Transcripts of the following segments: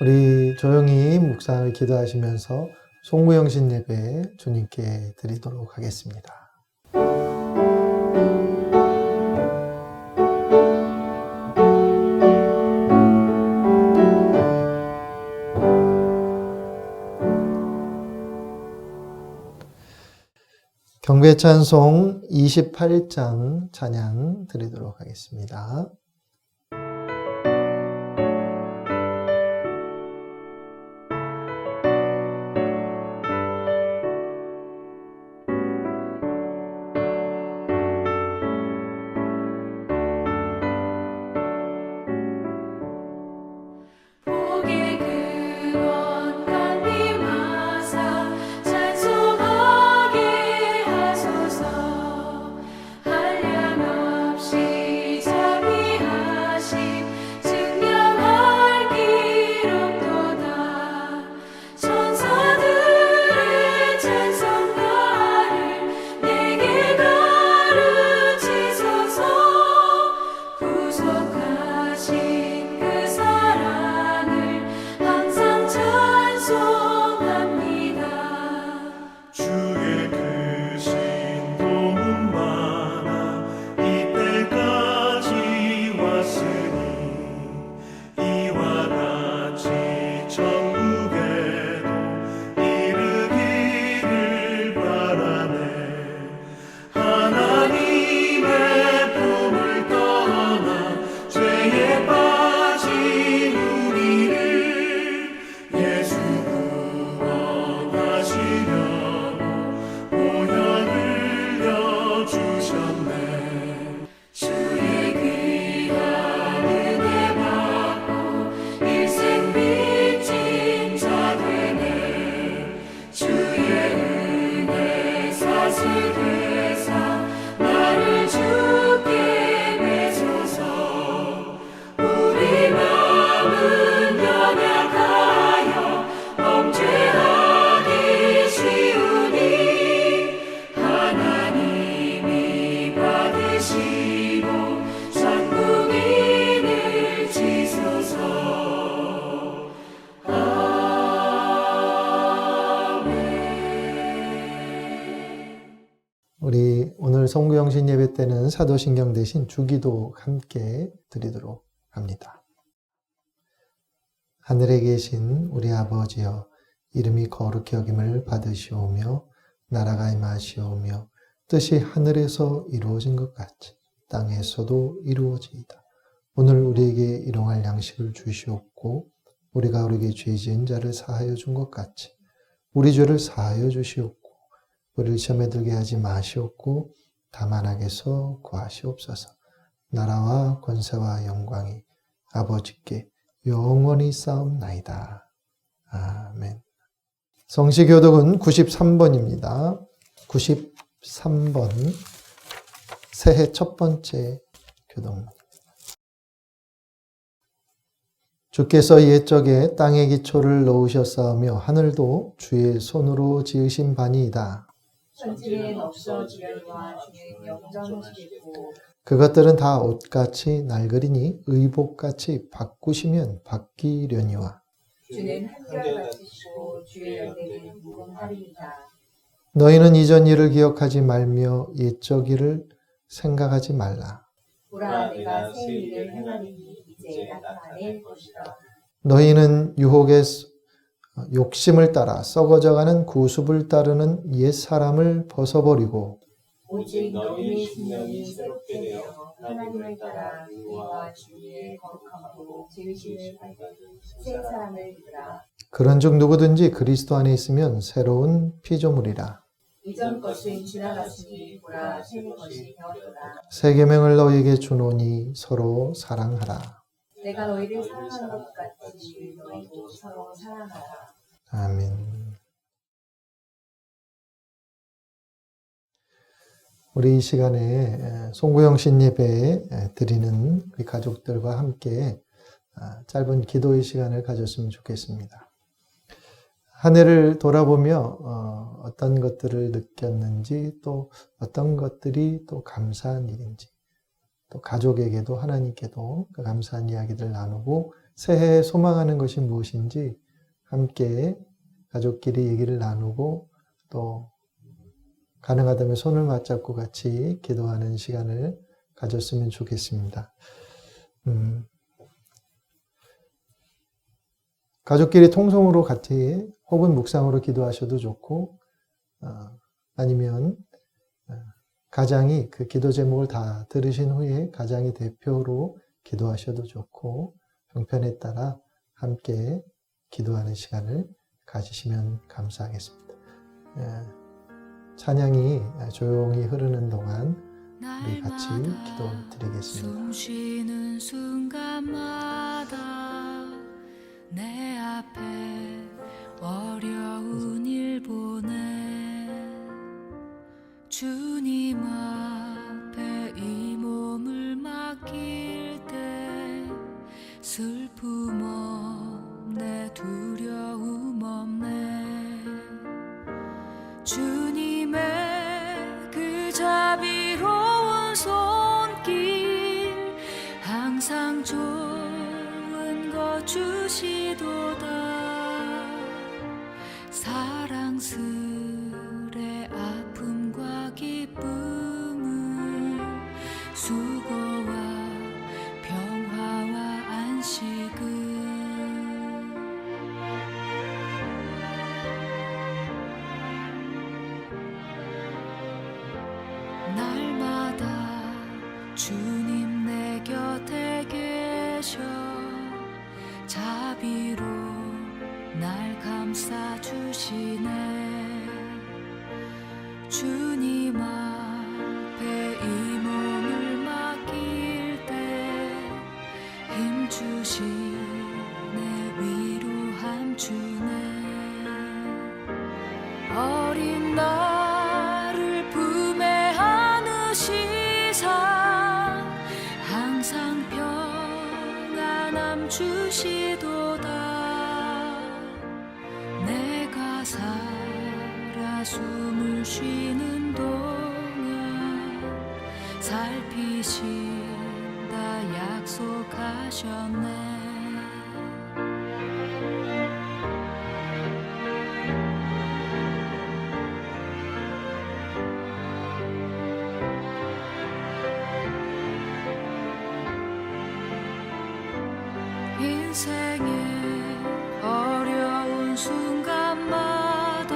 우리 조용히 묵상을 기도하시면서 송구영신 예배 주님께 드리도록 하겠습니다. 경배 찬송 28장 찬양 드리도록 하겠습니다. 우리 오늘 송구영신 예배 때는 사도신경 대신 주기도 함께 드리도록 합니다. 하늘에 계신 우리 아버지여, 이름이 거룩히 여김을 받으시오며 나라가 임하시오며 뜻이 하늘에서 이루어진 것 같이 땅에서도 이루어지이다. 오늘 우리에게 일용할 양식을 주시옵고 우리가 우리에게 죄 지은 자를 사하여 준 것 같이 우리 죄를 사하여 주시옵고 우리를 시험에 들게 하지 마시옵고 다만 악에서 구하시옵소서. 나라와 권세와 영광이 아버지께 영원히 쌓옵나이다. 아멘. 성시교독은 93번입니다. 93번 새해 첫 번째 교독입니다. 주께서 옛적에 땅의 기초를 놓으셨사오며 하늘도 주의 손으로 지으신 바니이다. 천지는 없어지려니와 주는 영전하시겠고 그것들은 다 옷같이 낡으리니 의복같이 바꾸시면 바뀌려니와 주는 한결같으시고 주의 연대는 무궁하리이다. 너희는 이전 일을 기억하지 말며 옛적 일을 생각하지 말라. 보라, 내가 새 일을 행하리니 이제 나타낼 것이다. 너희는 유혹의 욕심을 따라 썩어져가는 구습을 따르는 옛사람을 벗어버리고 오직 너희의 심령이 새롭게 되어 하나님을 따라 의와 주의 거룩함으로 지으심을 받은 새 사람을 입으라. 그런즉 누구든지 그리스도 안에 있으면 새로운 피조물이라. 이전 것은 지나갔으니 보라, 새 것이 되었도다. 새 계명을 너희에게 주노니 서로 사랑하라. 내가 너희를 사랑하는 것 같이 너희도 서로 사랑하라. 아멘. 우리 이 시간에 송구영신 예배 드리는 우리 가족들과 함께 짧은 기도의 시간을 가졌으면 좋겠습니다. 한 해를 돌아보며 어떤 것들을 느꼈는지, 또 어떤 것들이 또 감사한 일인지, 또 가족에게도 하나님께도 그 감사한 이야기들 나누고 새해에 소망하는 것이 무엇인지 함께 가족끼리 얘기를 나누고 또 가능하다면 손을 맞잡고 같이 기도하는 시간을 가졌으면 좋겠습니다. 가족끼리 통성으로 같이 혹은 묵상으로 기도하셔도 좋고 아니면 가장이 그 기도 제목을 다 들으신 후에 가장이 대표로 기도하셔도 좋고 형편에 따라 함께 기도하는 시간을 가지시면 감사하겠습니다. 찬양이 조용히 흐르는 동안 우리 같이 기도 드리겠습니다. 숨 쉬는 순간마다 내 앞에 어려운 일 보내 주님 앞에 이 몸을 맡길 때 슬픔 없네 두려움 없네 주님의 그 자비로운 손길 항상 좋은 것 주시도다 사랑스레 아픔과 기쁨을 수고와 평화와 안식을 날마다 주님 내 곁에 계셔 자비로 날 감싸주시네 주님 앞에 이 몸을 맡길 때 힘주시네 위로함 주네 어린 나를 품에 안으시사 항상 평안함 주시도다 내가 살아 숨을 쉬는 동안 살피신다 약속하셨네 인생의 어려운 순간마다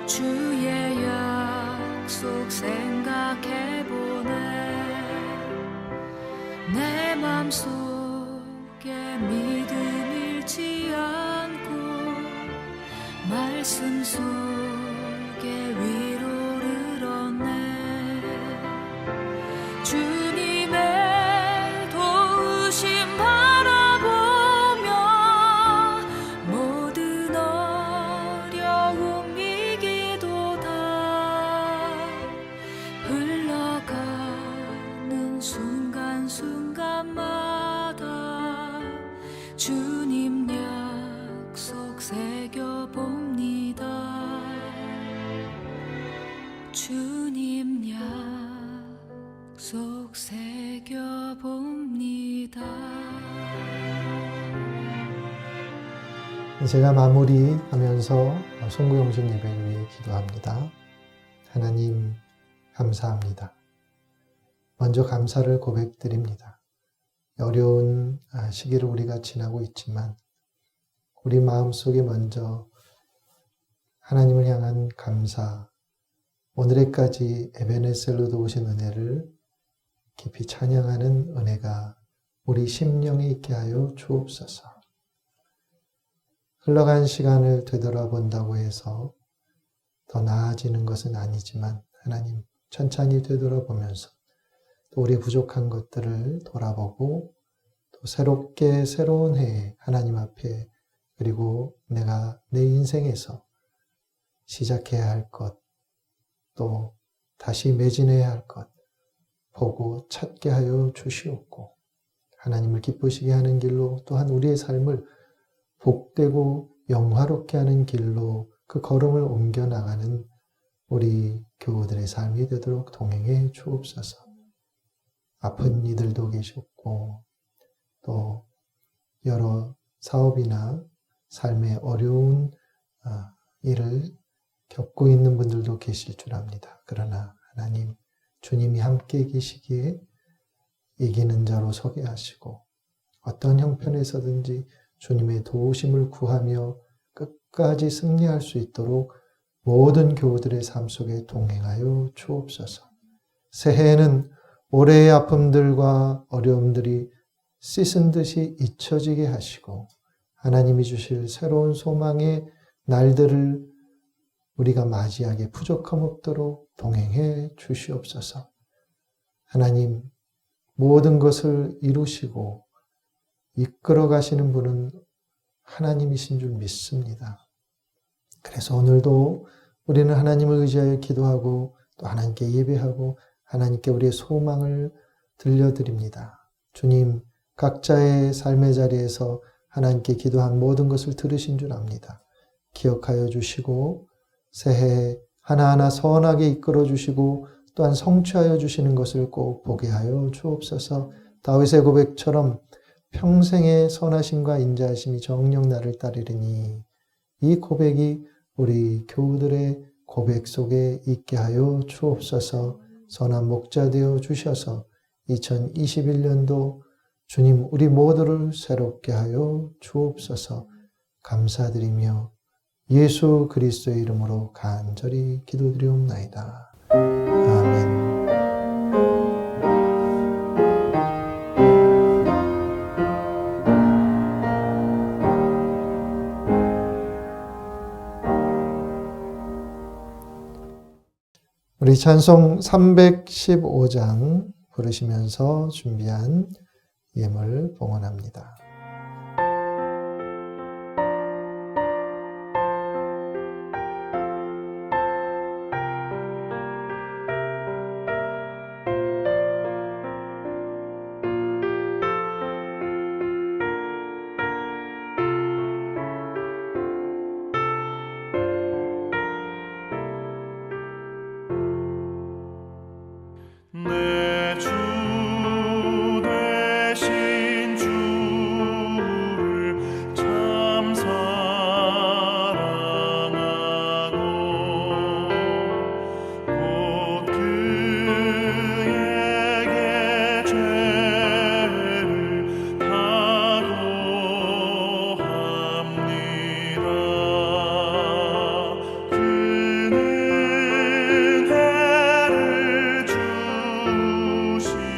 주의 약속 생각해보네 내 맘속에 믿음 잃지 않고 말씀 속에 위로를 얻네 주님의 도우심 모든 어려움 이기도다 흘러가는 순간순간마다 주님 약속 새겨봅니다 주님 약속 새겨봅니다 제가 마무리하면서 송구영신 예배를 위해 기도합니다. 하나님 감사합니다. 먼저 감사를 고백드립니다. 어려운 시기를 우리가 지나고 있지만 우리 마음속에 먼저 하나님을 향한 감사, 오늘에까지 에베네셀로도 오신 은혜를 깊이 찬양하는 은혜가 우리 심령에 있게 하여 주옵소서. 흘러간 시간을 되돌아본다고 해서 더 나아지는 것은 아니지만 하나님 천천히 되돌아보면서 또 우리의 부족한 것들을 돌아보고 또 새롭게 새로운 해에 하나님 앞에 그리고 내가 내 인생에서 시작해야 할 것, 또 다시 매진해야 할 것 보고 찾게 하여 주시옵고 하나님을 기쁘시게 하는 길로 또한 우리의 삶을 복되고 영화롭게 하는 길로 그 걸음을 옮겨나가는 우리 교우들의 삶이 되도록 동행해 주옵소서. 아픈 이들도 계셨고 또 여러 사업이나 삶의 어려운 일을 겪고 있는 분들도 계실 줄 압니다. 그러나 하나님, 주님이 함께 계시기에 이기는 자로 서게 하시고 어떤 형편에서든지 주님의 도우심을 구하며 끝까지 승리할 수 있도록 모든 교우들의 삶 속에 동행하여 주옵소서. 새해에는 올해의 아픔들과 어려움들이 씻은 듯이 잊혀지게 하시고 하나님이 주실 새로운 소망의 날들을 우리가 맞이하게 부족함 없도록 동행해 주시옵소서. 하나님, 모든 것을 이루시고 이끌어 가시는 분은 하나님이신 줄 믿습니다. 그래서 오늘도 우리는 하나님을 의지하여 기도하고 또 하나님께 예배하고 하나님께 우리의 소망을 들려드립니다. 주님, 각자의 삶의 자리에서 하나님께 기도한 모든 것을 들으신 줄 압니다. 기억하여 주시고 새해 하나하나 선하게 이끌어 주시고 또한 성취하여 주시는 것을 꼭 보게 하여 주옵소서. 다윗의 고백처럼 평생의 선하심과 인자하심이 정녕 나를 따르리니 이 고백이 우리 교우들의 고백 속에 있게 하여 주옵소서. 선한 목자 되어 주셔서 2021년도 주님 우리 모두를 새롭게 하여 주옵소서. 감사드리며 예수 그리스도의 이름으로 간절히 기도드리옵나이다. 아멘. 우리 찬송 315장 부르시면서 준비한 예물 봉헌합니다. 내 주 되신 주를 참 사랑하고 곧 그에게 죄를 다고합니다. 그는 해를 주시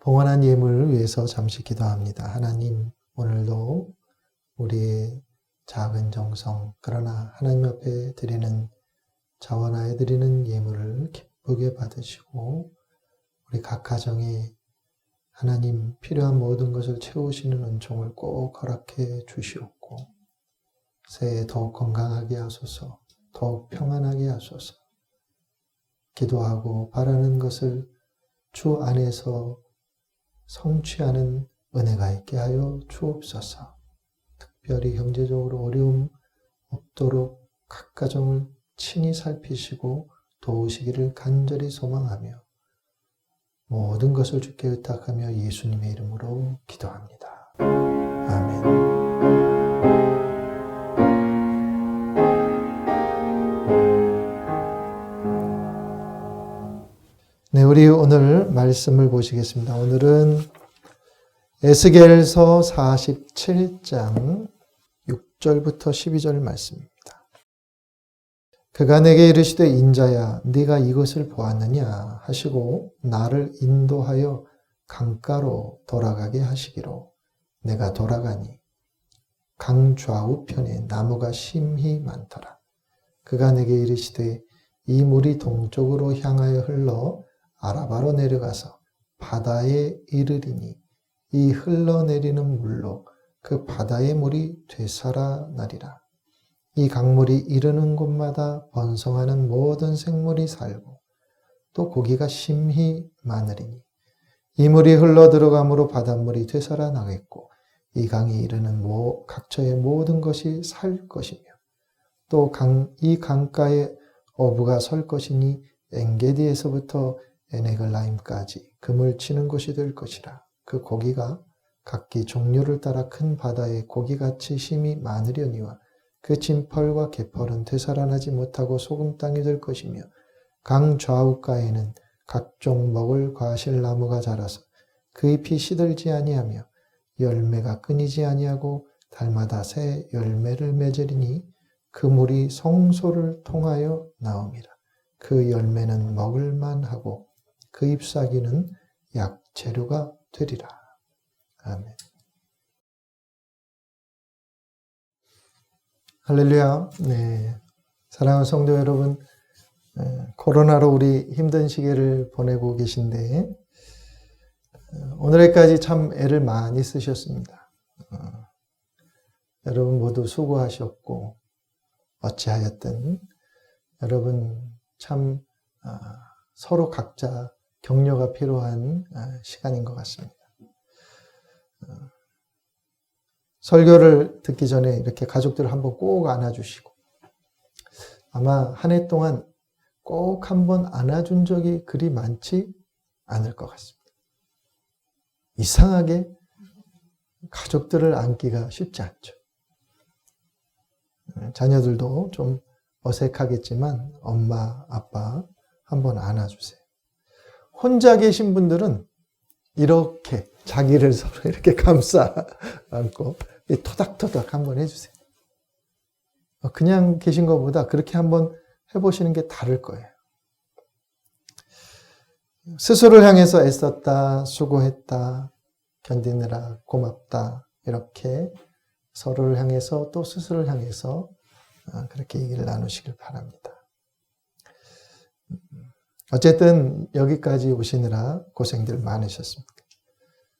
봉헌한 예물을 위해서 잠시 기도합니다. 하나님, 오늘도 우리의 작은 정성, 그러나 하나님 앞에 드리는 자원하여 드리는 예물을 기쁘게 받으시고 우리 각 가정에 하나님 필요한 모든 것을 채우시는 은총을 꼭 허락해 주시옵고 새해 더욱 건강하게 하소서, 더욱 평안하게 하소서. 기도하고 바라는 것을 주 안에서 성취하는 은혜가 있게 하여 주옵소서. 특별히 경제적으로 어려움 없도록 각 가정을 친히 살피시고 도우시기를 간절히 소망하며 모든 것을 주께 의탁하며 예수님의 이름으로 기도합니다. 아멘. 네, 우리 오늘 말씀을 보시겠습니다. 오늘은 에스겔서 47장 6절부터 12절 말씀입니다. 그가 내게 이르시되 인자야 네가 이것을 보았느냐 하시고 나를 인도하여 강가로 돌아가게 하시기로 내가 돌아가니 강 좌우편에 나무가 심히 많더라. 그가 내게 이르시되 이 물이 동쪽으로 향하여 흘러 아라바로 내려가서 바다에 이르리니 이 흘러내리는 물로 그 바다의 물이 되살아나리라. 이 강물이 이르는 곳마다 번성하는 모든 생물이 살고 또 고기가 심히 많으리니 이 물이 흘러 들어감으로 바닷물이 되살아나겠고 이 강이 이르는 각처의 모든 것이 살 것이며 또 이 강가에 어부가 설 것이니 엔게디에서부터 에네글라임까지 금을 치는 곳이 될 것이라. 그 고기가 각기 종류를 따라 큰 바다의 고기같이 심히 많으려니와 그 진펄과 개펄은 되살아나지 못하고 소금 땅이 될 것이며 강 좌우가에는 각종 먹을 과실나무가 자라서 그 잎이 시들지 아니하며 열매가 끊이지 아니하고 달마다 새 열매를 맺으리니 그 물이 성소를 통하여 나옵니다. 그 열매는 먹을만하고 그 잎사귀는 약재료가 되리라. 아멘. 할렐루야. 네. 사랑하는 성도 여러분, 코로나로 우리 힘든 시기를 보내고 계신데 오늘까지 참 애를 많이 쓰셨습니다. 여러분 모두 수고하셨고 어찌하였든 여러분 참 서로 각자 격려가 필요한 시간인 것 같습니다. 설교를 듣기 전에 이렇게 가족들을 한번 꼭 안아주시고 아마 한 해 동안 꼭 한번 안아준 적이 그리 많지 않을 것 같습니다. 이상하게 가족들을 안기가 쉽지 않죠. 자녀들도 좀 어색하겠지만 엄마, 아빠 한번 안아주세요. 혼자 계신 분들은 이렇게 자기를 서로 이렇게 감싸 안고 토닥토닥 한번 해주세요. 그냥 계신 것보다 그렇게 한번 해보시는 게 다를 거예요. 스스로를 향해서 애썼다, 수고했다, 견디느라 고맙다 이렇게 서로를 향해서 또 스스로를 향해서 그렇게 얘기를 나누시길 바랍니다. 어쨌든 여기까지 오시느라 고생들 많으셨습니다.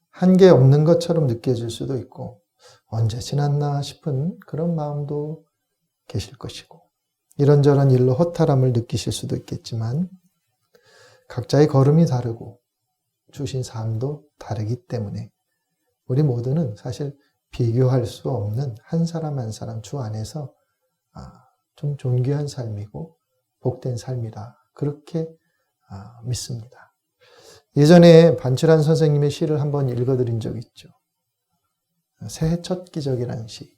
한계 없는 것처럼 느껴질 수도 있고 언제 지났나 싶은 그런 마음도 계실 것이고 이런저런 일로 허탈함을 느끼실 수도 있겠지만 각자의 걸음이 다르고 주신 삶도 다르기 때문에 우리 모두는 사실 비교할 수 없는 한 사람 한 사람 주 안에서 좀 존귀한 삶이고 복된 삶이라 그렇게 믿습니다. 예전에 반칠한 선생님의 시를 한번 읽어드린 적이 있죠. 새해 첫 기적이라는 시.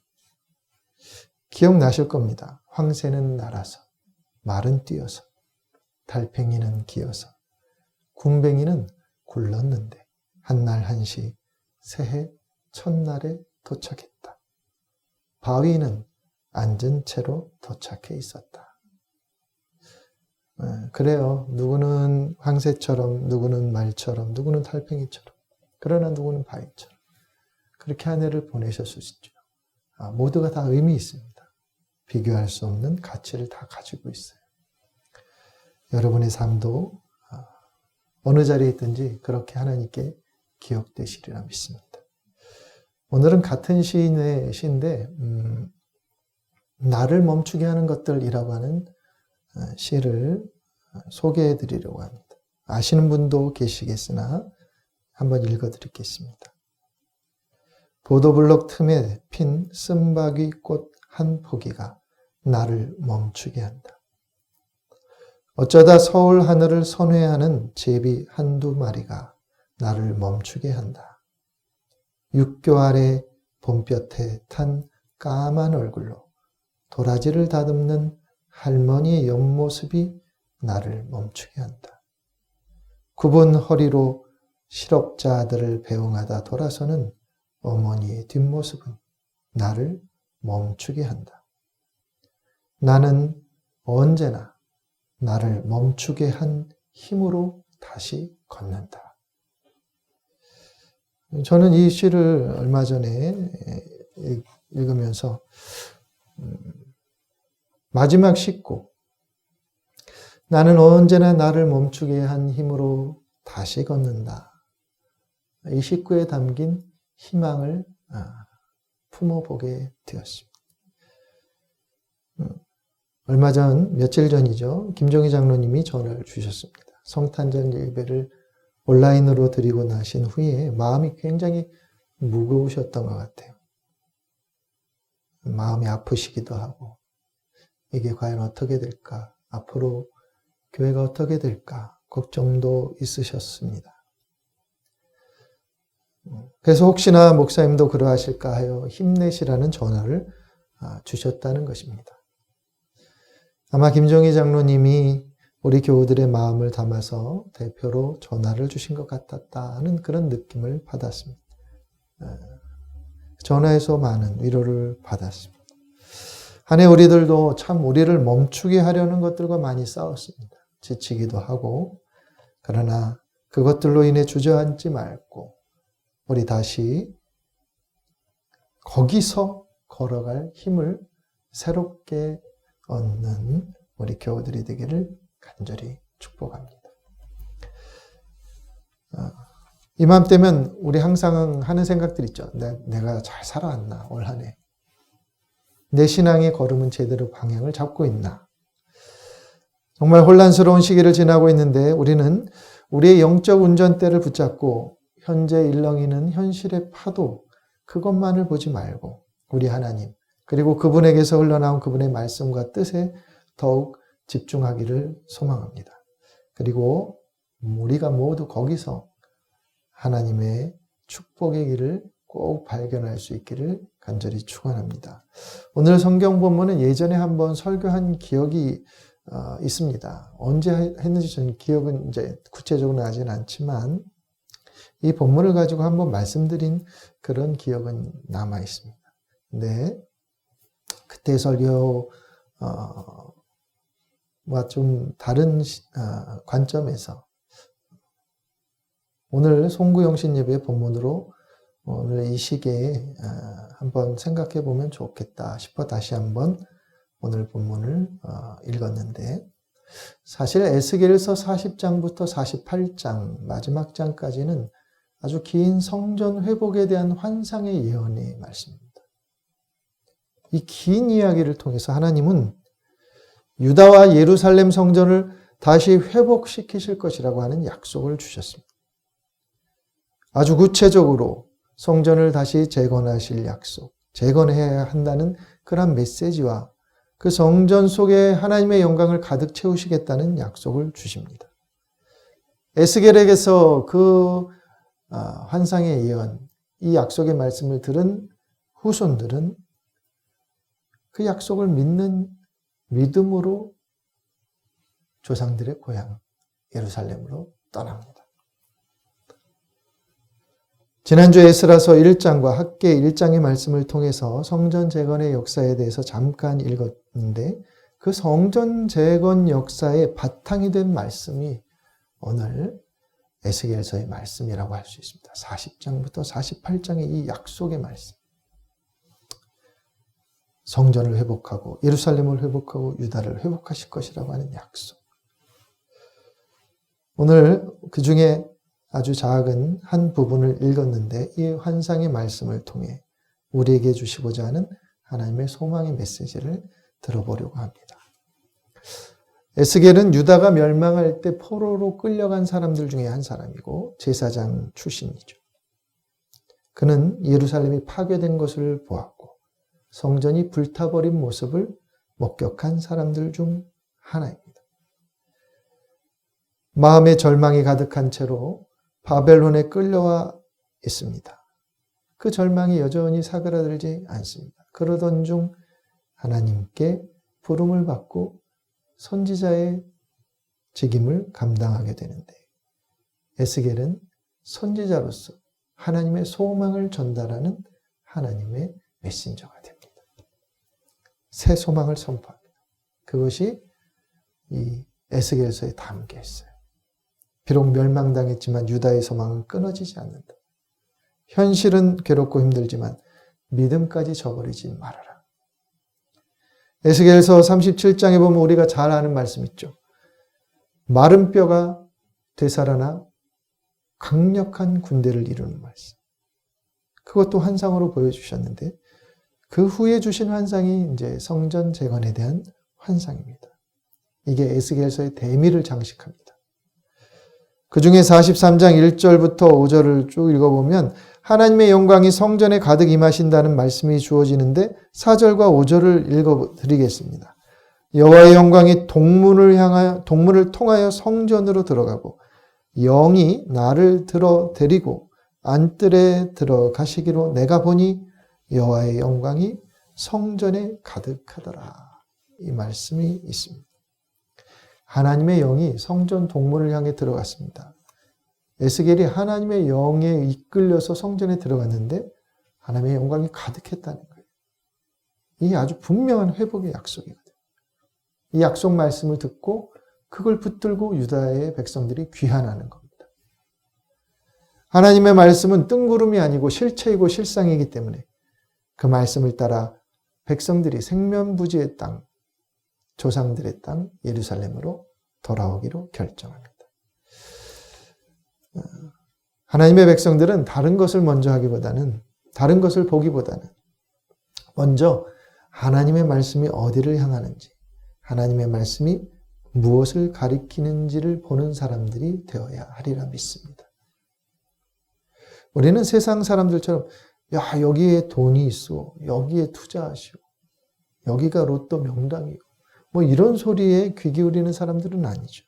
기억나실 겁니다. 황새는 날아서, 말은 뛰어서, 달팽이는 기어서, 군뱅이는 굴렀는데 한날 한시 새해 첫날에 도착했다. 바위는 앉은 채로 도착해 있었다. 그래요. 누구는 황새처럼, 누구는 말처럼, 누구는 달팽이처럼. 그러나 누구는 바위처럼. 그렇게 한 해를 보내셨을 수 있죠. 모두가 다 의미 있습니다. 비교할 수 없는 가치를 다 가지고 있어요. 여러분의 삶도 어느 자리에 있든지 그렇게 하나님께 기억되시리라 믿습니다. 오늘은 같은 시인의 시인데 나를 멈추게 하는 것들이라고 하는 시를 소개해 드리려고 합니다. 아시는 분도 계시겠으나 한번 읽어 드리겠습니다. 보도블록 틈에 핀 쓴바귀 꽃 한 포기가 나를 멈추게 한다. 어쩌다 서울 하늘을 선회하는 제비 한두 마리가 나를 멈추게 한다. 육교 아래 봄볕에 탄 까만 얼굴로 도라지를 다듬는 할머니의 옆모습이 나를 멈추게 한다. 굽은 허리로 실업자들을 배웅하다 돌아서는 어머니의 뒷모습은 나를 멈추게 한다. 나는 언제나 나를 멈추게 한 힘으로 다시 걷는다. 저는 이 시를 얼마 전에 읽으면서 마지막 식구, 나는 언제나 나를 멈추게 한 힘으로 다시 걷는다. 이 식구에 담긴 희망을 품어보게 되었습니다. 얼마 전, 며칠 전이죠. 김종희 장로님이 전화를 주셨습니다. 성탄절 예배를 온라인으로 드리고 나신 후에 마음이 굉장히 무거우셨던 것 같아요. 마음이 아프시기도 하고, 이게 과연 어떻게 될까? 앞으로 교회가 어떻게 될까? 걱정도 있으셨습니다. 그래서 혹시나 목사님도 그러하실까 하여 힘내시라는 전화를 주셨다는 것입니다. 아마 김종희 장로님이 우리 교우들의 마음을 담아서 대표로 전화를 주신 것 같았다는 그런 느낌을 받았습니다. 전화에서 많은 위로를 받았습니다. 한 해 우리들도 참 우리를 멈추게 하려는 것들과 많이 싸웠습니다. 지치기도 하고, 그러나 그것들로 인해 주저앉지 말고 우리 다시 거기서 걸어갈 힘을 새롭게 얻는 우리 교우들이 되기를 간절히 축복합니다. 이맘때면 우리 항상 하는 생각들 있죠. 내가 잘 살아왔나 올 한 해. 내 신앙의 걸음은 제대로 방향을 잡고 있나. 정말 혼란스러운 시기를 지나고 있는데 우리는 우리의 영적 운전대를 붙잡고 현재 일렁이는 현실의 파도, 그것만을 보지 말고 우리 하나님, 그리고 그분에게서 흘러나온 그분의 말씀과 뜻에 더욱 집중하기를 소망합니다. 그리고 우리가 모두 거기서 하나님의 축복의 길을 꼭 발견할 수 있기를 간절히 축원합니다. 오늘 성경 본문은 예전에 한번 설교한 기억이 있습니다. 언제 했는지 저는 기억은 이제 구체적으로 나진 않지만 이 본문을 가지고 한번 말씀드린 그런 기억은 남아 있습니다. 근데 그때 설교와 좀 다른 관점에서 오늘 송구영신 예배 본문으로 오늘 이 시기에 한번 생각해 보면 좋겠다 싶어 다시 한번 오늘 본문을 읽었는데, 사실 에스겔서 40장부터 48장 마지막 장까지는 아주 긴 성전 회복에 대한 환상의 예언의 말씀입니다. 이 긴 이야기를 통해서 하나님은 유다와 예루살렘 성전을 다시 회복시키실 것이라고 하는 약속을 주셨습니다. 아주 구체적으로 성전을 다시 재건하실 약속, 재건해야 한다는 그런 메시지와 그 성전 속에 하나님의 영광을 가득 채우시겠다는 약속을 주십니다. 에스겔에게서 그 환상의 예언, 이 약속의 말씀을 들은 후손들은 그 약속을 믿는 믿음으로 조상들의 고향 예루살렘으로 떠납니다. 지난주 에스라서 1장과 학계 1장의 말씀을 통해서 성전 재건의 역사에 대해서 잠깐 읽었는데, 그 성전 재건 역사의 바탕이 된 말씀이 오늘 에스겔서의 말씀이라고 할 수 있습니다. 40장부터 48장의 이 약속의 말씀. 성전을 회복하고 예루살렘을 회복하고 유다를 회복하실 것이라고 하는 약속. 오늘 그 중에 아주 작은 한 부분을 읽었는데 이 환상의 말씀을 통해 우리에게 주시고자 하는 하나님의 소망의 메시지를 들어보려고 합니다. 에스겔은 유다가 멸망할 때 포로로 끌려간 사람들 중에 한 사람이고 제사장 출신이죠. 그는 예루살렘이 파괴된 것을 보았고 성전이 불타버린 모습을 목격한 사람들 중 하나입니다. 마음의 절망이 가득한 채로 바벨론에 끌려와 있습니다. 그 절망이 여전히 사그라들지 않습니다. 그러던 중 하나님께 부름을 받고 선지자의 직임을 감당하게 되는데 에스겔은 선지자로서 하나님의 소망을 전달하는 하나님의 메신저가 됩니다. 새 소망을 선포합니다. 그것이 이 에스겔서에 담겨 있어요. 비록 멸망당했지만 유다의 소망은 끊어지지 않는다. 현실은 괴롭고 힘들지만 믿음까지 저버리지 말아라. 에스겔서 37장에 보면 우리가 잘 아는 말씀 있죠. 마른 뼈가 되살아나 강력한 군대를 이루는 말씀. 그것도 환상으로 보여주셨는데 그 후에 주신 환상이 이제 성전 재건에 대한 환상입니다. 이게 에스겔서의 대미를 장식합니다. 그 중에 43장 1절부터 5절을 쭉 읽어보면 하나님의 영광이 성전에 가득 임하신다는 말씀이 주어지는데 4절과 5절을 읽어드리겠습니다. 여호와의 영광이 동문을 통하여 성전으로 들어가고 영이 나를 들어 데리고 안뜰에 들어가시기로 내가 보니 여호와의 영광이 성전에 가득하더라. 이 말씀이 있습니다. 하나님의 영이 성전 동문을 향해 들어갔습니다. 에스겔이 하나님의 영에 이끌려서 성전에 들어갔는데 하나님의 영광이 가득했다는 거예요. 이게 아주 분명한 회복의 약속이거든요. 이 약속 말씀을 듣고 그걸 붙들고 유다의 백성들이 귀환하는 겁니다. 하나님의 말씀은 뜬구름이 아니고 실체이고 실상이기 때문에 그 말씀을 따라 백성들이 생면부지의 땅, 조상들의 땅 예루살렘으로 돌아오기로 결정합니다. 하나님의 백성들은 다른 것을 먼저 하기보다는 다른 것을 보기보다는 먼저 하나님의 말씀이 어디를 향하는지 하나님의 말씀이 무엇을 가리키는지를 보는 사람들이 되어야 하리라 믿습니다. 우리는 세상 사람들처럼 야 여기에 돈이 있어 여기에 투자하시오 여기가 로또 명당이고 뭐 이런 소리에 귀 기울이는 사람들은 아니죠.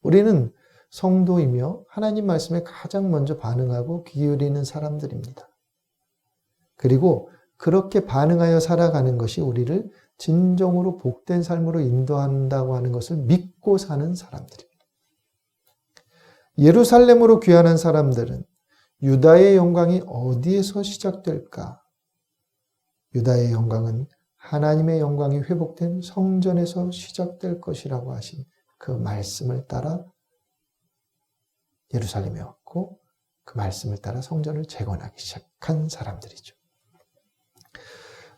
우리는 성도이며 하나님 말씀에 가장 먼저 반응하고 귀 기울이는 사람들입니다. 그리고 그렇게 반응하여 살아가는 것이 우리를 진정으로 복된 삶으로 인도한다고 하는 것을 믿고 사는 사람들입니다. 예루살렘으로 귀환한 사람들은 유다의 영광이 어디에서 시작될까? 유다의 영광은 하나님의 영광이 회복된 성전에서 시작될 것이라고 하신 그 말씀을 따라 예루살렘에 왔고 그 말씀을 따라 성전을 재건하기 시작한 사람들이죠.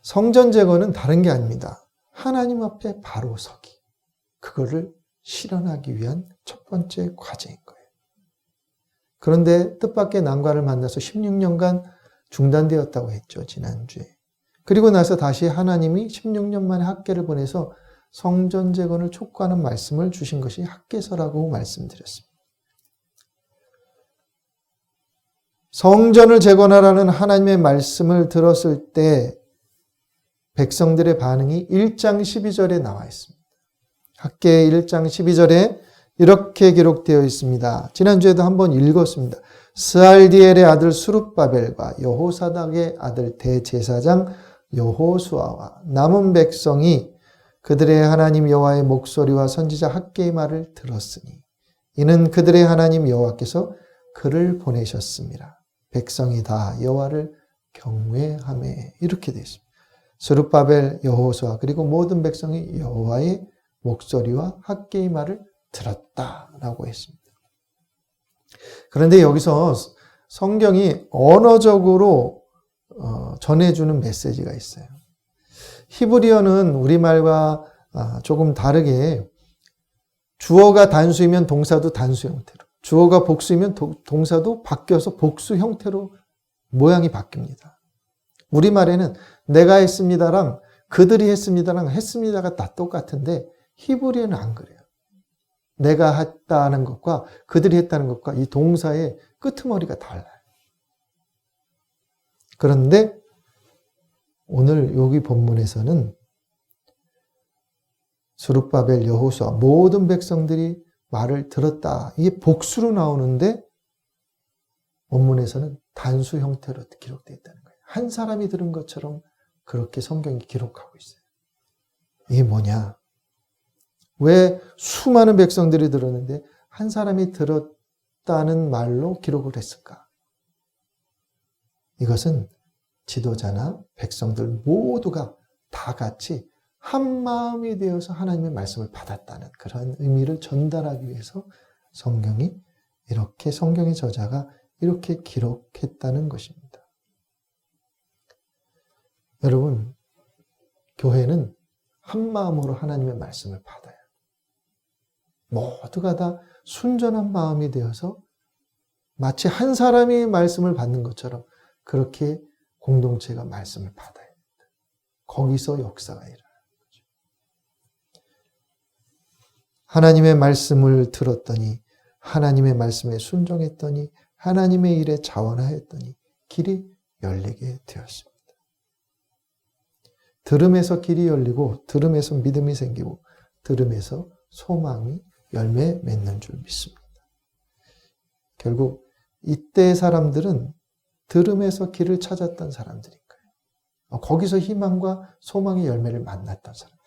성전 재건은 다른 게 아닙니다. 하나님 앞에 바로 서기. 그거를 실현하기 위한 첫 번째 과제인 거예요. 그런데 뜻밖의 난관을 만나서 16년간 중단되었다고 했죠. 지난주에. 그리고 나서 다시 하나님이 16년 만에 학계를 보내서 성전 재건을 촉구하는 말씀을 주신 것이 학계서라고 말씀드렸습니다. 성전을 재건하라는 하나님의 말씀을 들었을 때 백성들의 반응이 1장 12절에 나와 있습니다. 학계 1장 12절에 이렇게 기록되어 있습니다. 지난주에도 한번 읽었습니다. 스알디엘의 아들 스룹바벨과 여호사닥의 아들 대제사장 여호수아와 남은 백성이 그들의 하나님 여호와의 목소리와 선지자 학계의 말을 들었으니 이는 그들의 하나님 여호와께서 그를 보내셨습니다. 백성이 다 여호와를 경외하매 이렇게 되어 있습니다. 스룹바벨, 여호수아 그리고 모든 백성이 여호와의 목소리와 학계의 말을 들었다라고 했습니다. 그런데 여기서 성경이 언어적으로 전해주는 메시지가 있어요. 히브리어는 우리말과 조금 다르게 주어가 단수이면 동사도 단수 형태로, 주어가 복수이면 동사도 바뀌어서 복수 형태로 모양이 바뀝니다. 우리말에는 내가 했습니다랑 그들이 했습니다랑 했습니다가 다 똑같은데 히브리어는 안 그래요. 내가 했다는 것과 그들이 했다는 것과 이 동사의 끄트머리가 달라요. 그런데 오늘 여기 본문에서는 스룹바벨, 여호수아 모든 백성들이 말을 들었다. 이게 복수로 나오는데 원문에서는 단수 형태로 기록되어 있다는 거예요. 한 사람이 들은 것처럼 그렇게 성경이 기록하고 있어요. 이게 뭐냐? 왜 수많은 백성들이 들었는데 한 사람이 들었다는 말로 기록을 했을까? 이것은 지도자나 백성들 모두가 다 같이 한 마음이 되어서 하나님의 말씀을 받았다는 그런 의미를 전달하기 위해서 성경이 이렇게 성경의 저자가 이렇게 기록했다는 것입니다. 여러분, 교회는 한 마음으로 하나님의 말씀을 받아요. 모두가 다 순전한 마음이 되어서 마치 한 사람이 말씀을 받는 것처럼 그렇게 공동체가 말씀을 받아야 합니다. 거기서 역사가 일어나는 거죠. 하나님의 말씀을 들었더니, 하나님의 말씀에 순종했더니, 하나님의 일에 자원하였더니 길이 열리게 되었습니다. 들음에서 길이 열리고, 들음에서 믿음이 생기고, 들음에서 소망이 열매 맺는 줄 믿습니다. 결국 이때의 사람들은 들음에서 길을 찾았던 사람들인 거예요. 거기서 희망과 소망의 열매를 만났던 사람들.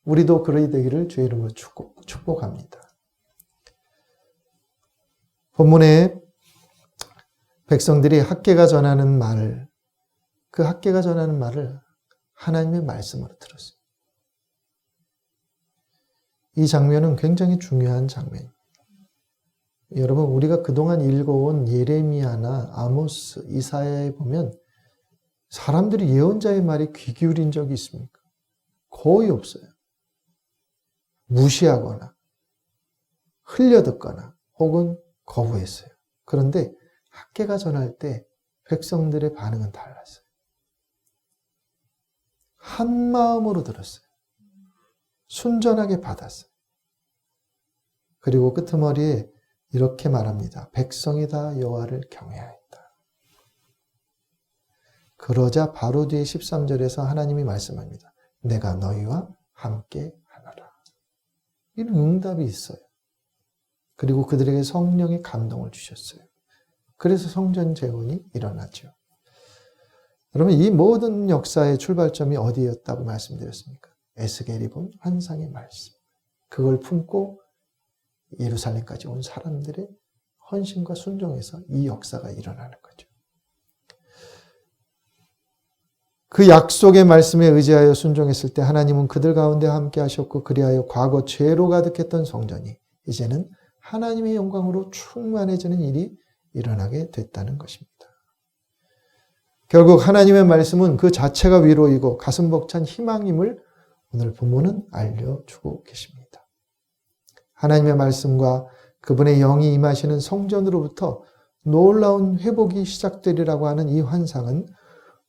우리도 그러이 되기를 주의 이름으로 축복합니다. 본문에 백성들이 학개가 전하는 말을, 그 학개가 전하는 말을 하나님의 말씀으로 들었어요. 이 장면은 굉장히 중요한 장면입니다. 여러분, 우리가 그동안 읽어온 예레미야나 아모스, 이사야에 보면 사람들이 예언자의 말에 귀 기울인 적이 있습니까? 거의 없어요. 무시하거나 흘려듣거나 혹은 거부했어요. 그런데 학개가 전할 때 백성들의 반응은 달랐어요. 한 마음으로 들었어요. 순전하게 받았어요. 그리고 끄트머리에 이렇게 말합니다. 백성이 다 여호와를 경외하였다. 그러자 바로 뒤에 13절에서 하나님이 말씀합니다. 내가 너희와 함께 하노라. 이런 응답이 있어요. 그리고 그들에게 성령의 감동을 주셨어요. 그래서 성전 재건이 일어나죠. 여러분, 이 모든 역사의 출발점이 어디였다고 말씀드렸습니까? 에스겔이 본 환상의 말씀. 그걸 품고 예루살렘까지 온 사람들의 헌신과 순종에서 이 역사가 일어나는 거죠. 그 약속의 말씀에 의지하여 순종했을 때 하나님은 그들 가운데 함께 하셨고, 그리하여 과거 죄로 가득했던 성전이 이제는 하나님의 영광으로 충만해지는 일이 일어나게 됐다는 것입니다. 결국 하나님의 말씀은 그 자체가 위로이고 가슴 벅찬 희망임을 오늘 본문은 알려주고 계십니다. 하나님의 말씀과 그분의 영이 임하시는 성전으로부터 놀라운 회복이 시작되리라고 하는 이 환상은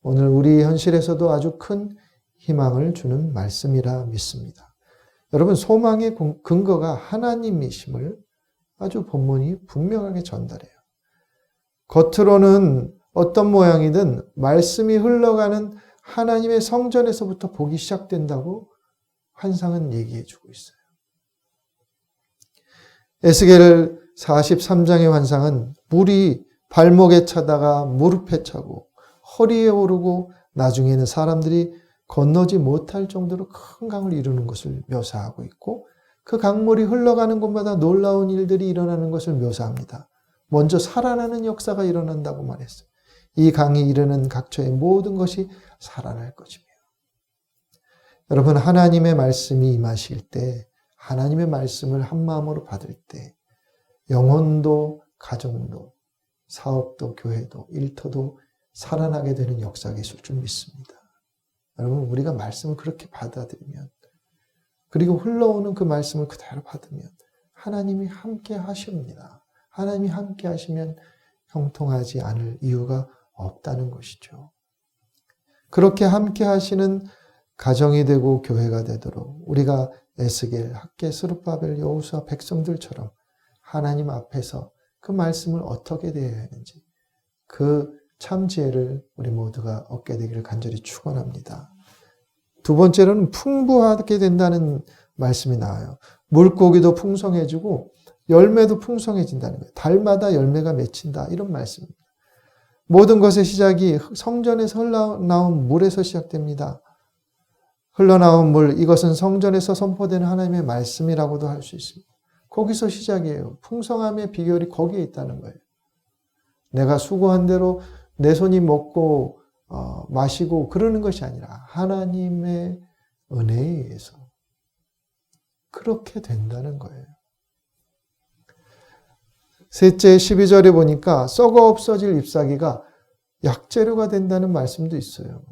오늘 우리 현실에서도 아주 큰 희망을 주는 말씀이라 믿습니다. 여러분, 소망의 근거가 하나님이심을 아주 본문이 분명하게 전달해요. 겉으로는 어떤 모양이든 말씀이 흘러가는 하나님의 성전에서부터 복이 시작된다고 환상은 얘기해주고 있어요. 에스겔 43장의 환상은 물이 발목에 차다가 무릎에 차고 허리에 오르고 나중에는 사람들이 건너지 못할 정도로 큰 강을 이루는 것을 묘사하고 있고, 그 강물이 흘러가는 곳마다 놀라운 일들이 일어나는 것을 묘사합니다. 먼저 살아나는 역사가 일어난다고 말했어요. 이 강이 이르는 각처의 모든 것이 살아날 것이며. 여러분, 하나님의 말씀이 임하실 때, 하나님의 말씀을 한 마음으로 받을 때, 영혼도 가정도 사업도 교회도 일터도 살아나게 되는 역사가 있을 줄 믿습니다. 여러분, 우리가 말씀을 그렇게 받아들이면, 그리고 흘러오는 그 말씀을 그대로 받으면 하나님이 함께 하십니다. 하나님이 함께 하시면 형통하지 않을 이유가 없다는 것이죠. 그렇게 함께 하시는 가정이 되고 교회가 되도록 우리가 에스겔, 학개, 스룹바벨, 여호수아 백성들처럼 하나님 앞에서 그 말씀을 어떻게 대해야 하는지 그 참지혜를 우리 모두가 얻게 되기를 간절히 축원합니다. 두 번째로는 풍부하게 된다는 말씀이 나와요. 물고기도 풍성해지고 열매도 풍성해진다는 거예요. 달마다 열매가 맺힌다, 이런 말씀입니다. 모든 것의 시작이 성전에서 흘러나온 물에서 시작됩니다. 흘러나온 물, 이것은 성전에서 선포되는 하나님의 말씀이라고도 할 수 있습니다. 거기서 시작이에요. 풍성함의 비결이 거기에 있다는 거예요. 내가 수고한 대로 내 손이 먹고 마시고 그러는 것이 아니라 하나님의 은혜에 의해서 그렇게 된다는 거예요. 셋째 12절에 보니까 썩어 없어질 잎사귀가 약재료가 된다는 말씀도 있어요.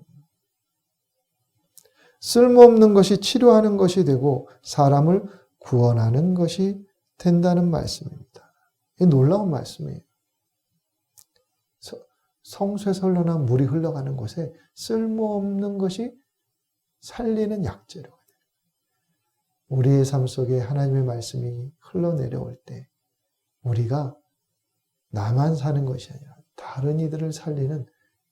쓸모없는 것이 치료하는 것이 되고 사람을 구원하는 것이 된다는 말씀입니다. 이 놀라운 말씀이에요. 성소에서 흘러나온 물이 흘러가는 곳에 쓸모없는 것이 살리는 약재료가 돼요. 우리의 삶 속에 하나님의 말씀이 흘러내려올 때 우리가 나만 사는 것이 아니라 다른 이들을 살리는,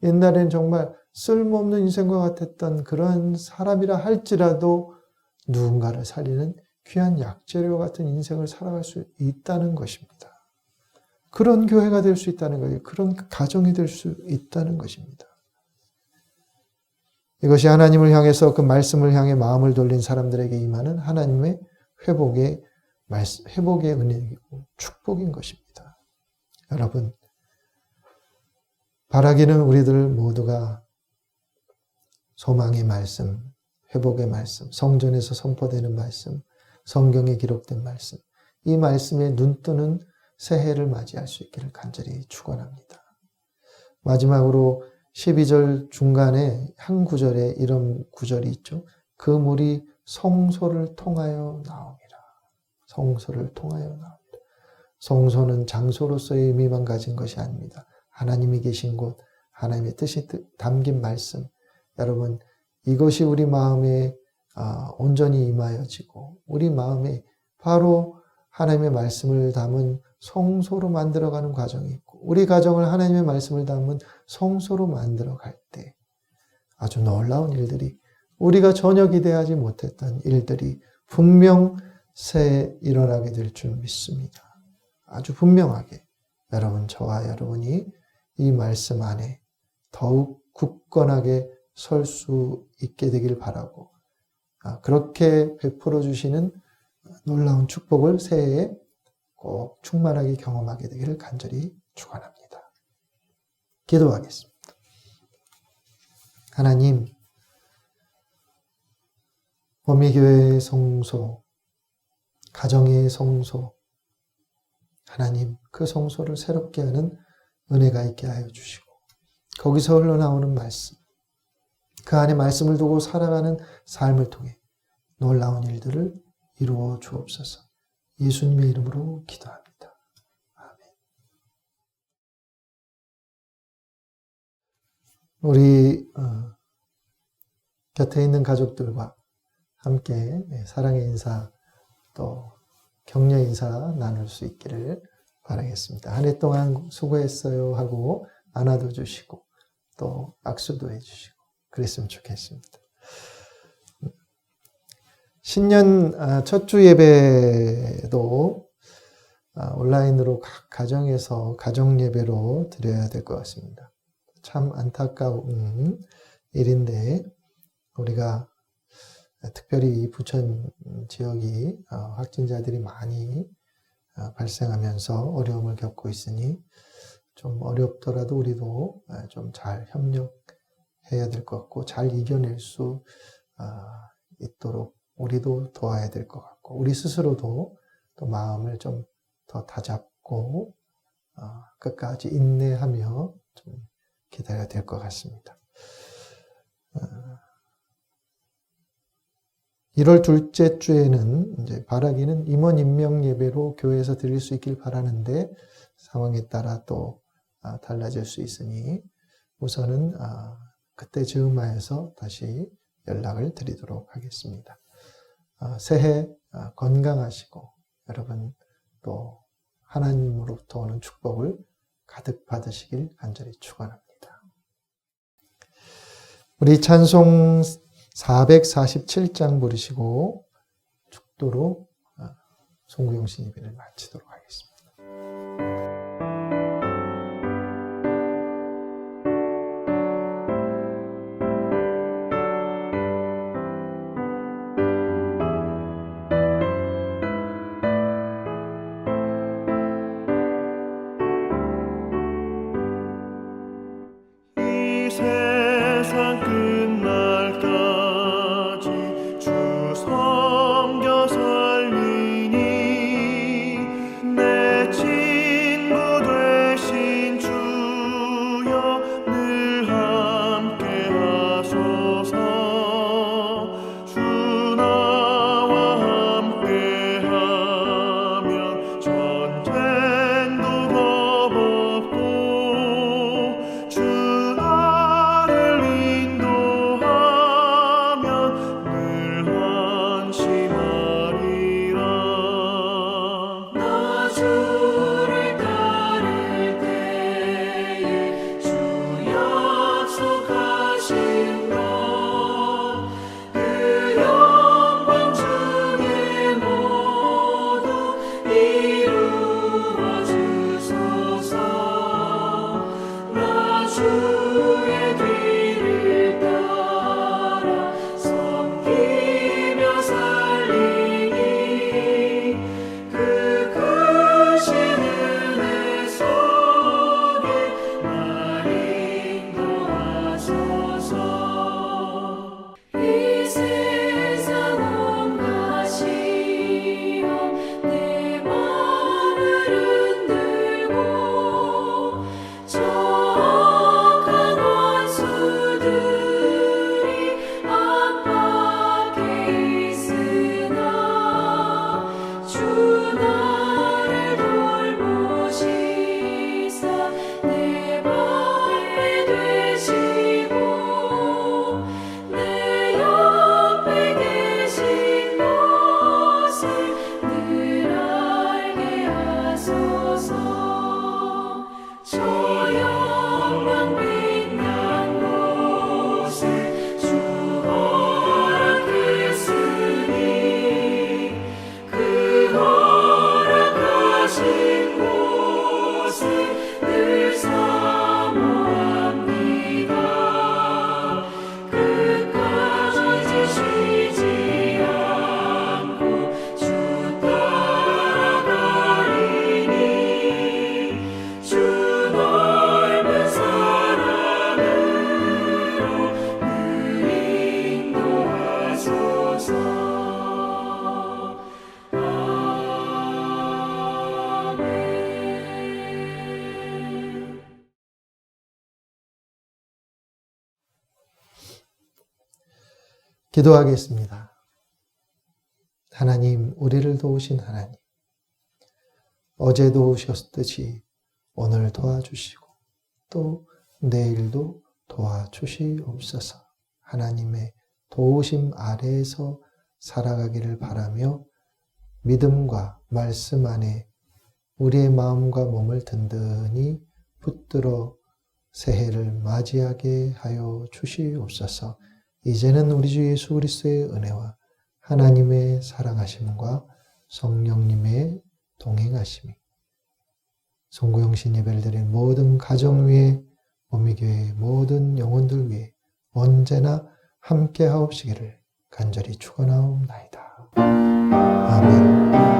옛날에는 정말 쓸모없는 인생과 같았던 그런 사람이라 할지라도 누군가를 살리는 귀한 약재료 같은 인생을 살아갈 수 있다는 것입니다. 그런 교회가 될 수 있다는 거예요. 그런 가정이 될 수 있다는 것입니다. 이것이 하나님을 향해서 그 말씀을 향해 마음을 돌린 사람들에게 임하는 하나님의 회복의 은혜이고 축복인 것입니다. 여러분, 바라기는 우리들 모두가 소망의 말씀, 회복의 말씀, 성전에서 선포되는 말씀, 성경에 기록된 말씀, 이 말씀에 눈뜨는 새해를 맞이할 수 있기를 간절히 축원합니다. 마지막으로 12절 중간에 한 구절에 이런 구절이 있죠. 그 물이 성소를 통하여 나오니라. 성소를 통하여 나옵니다. 성소는 장소로서의 의미만 가진 것이 아닙니다. 하나님이 계신 곳, 하나님의 뜻이 담긴 말씀. 여러분, 이것이 우리 마음에 온전히 임하여지고 우리 마음에 바로 하나님의 말씀을 담은 성소로 만들어가는 과정이 있고 우리 가정을 하나님의 말씀을 담은 성소로 만들어갈 때 아주 놀라운 일들이, 우리가 전혀 기대하지 못했던 일들이 분명 새해 일어나게 될 줄 믿습니다. 아주 분명하게 여러분, 저와 여러분이 이 말씀 안에 더욱 굳건하게 설 수 있게 되길 바라고, 그렇게 베풀어 주시는 놀라운 축복을 새해에 꼭 충만하게 경험하게 되기를 간절히 축원합니다. 기도하겠습니다. 하나님, 범위교회의 성소, 가정의 성소, 하나님, 그 성소를 새롭게 하는 은혜가 있게 하여 주시고 거기서 흘러나오는 말씀, 그 안에 말씀을 두고 살아가는 삶을 통해 놀라운 일들을 이루어 주옵소서. 예수님의 이름으로 기도합니다. 아멘. 우리 곁에 있는 가족들과 함께 사랑의 인사 또 격려 인사 나눌 수 있기를 바라겠습니다. 한 해 동안 수고했어요 하고 안아도 주시고 또 악수도 해주시고 그랬으면 좋겠습니다. 신년 첫 주 예배도 온라인으로 각 가정에서 가정 예배로 드려야 될 것 같습니다. 참 안타까운 일인데 우리가 특별히 부천 지역이 확진자들이 많이 발생하면서 어려움을 겪고 있으니 좀 어렵더라도 우리도 좀 잘 협력해야 될 것 같고 잘 이겨낼 수 있도록 우리도 도와야 될 것 같고 우리 스스로도 또 마음을 좀 더 다잡고 참고 끝까지 인내하며 좀 기다려야 될 것 같습니다. 1월 둘째 주에는 이제 바라기는 임원 임명 예배로 교회에서 드릴 수 있길 바라는데 상황에 따라 또 달라질 수 있으니 우선은 그때 즈음하여서 다시 연락을 드리도록 하겠습니다. 새해 건강하시고 여러분 또 하나님으로부터 오는 축복을 가득 받으시길 간절히 축원합니다. 우리 찬송 447장 부르시고 축도로 송구영신 예배를 마치도록 하겠습니다. 이 세상 끝날까지 주 섬겨 살리니 내 친구 되신 주여 늘 함께 하소서. 주 나와 함께 하면 전쟁도 겁없고 주 나를 인도하면 늘 안심하리라. 나 주를 따를 때에 주 약속하신 것 그 영광 중에 모두 이루어 주소서. 나 주의 뒤를 따라 섬기며 살리니 그 크신 은혜 속에 날 인도하소서. 이 세상 온갖 시험 내 마음을 흔들고 악한 원수들이 압박해 있으나 주 나를 돌보시사 내 방패 되시고 내 옆에 계신 것을 늘 알게 하소서. 저 영광 빛난 곳에 주 허락했으니 그 허락하신 곳을 늘 사모합니다. 끝까지 쉬지 않고 주 따라가리니 주 넓은 사랑으로 늘 인도하소서. 아멘. 기도하겠습니다. 하나님, 우리를 도우신 하나님, 어제 도우셨듯이 오늘 도와주시고 또 내일도 도와주시옵소서. 하나님의 도우심 아래에서 살아가기를 바라며 믿음과 말씀 안에 우리의 마음과 몸을 든든히 붙들어 새해를 맞이하게 하여 주시옵소서. 이제는 우리 주 예수 그리스도의 은혜와 하나님의 사랑하심과 성령님의 동행하심이 송구영신 예배를 드린 모든 가정 위에 오미교회의 모든 영혼들 위에 언제나 함께 하옵시기를 간절히 축원하옵나이다. 아멘.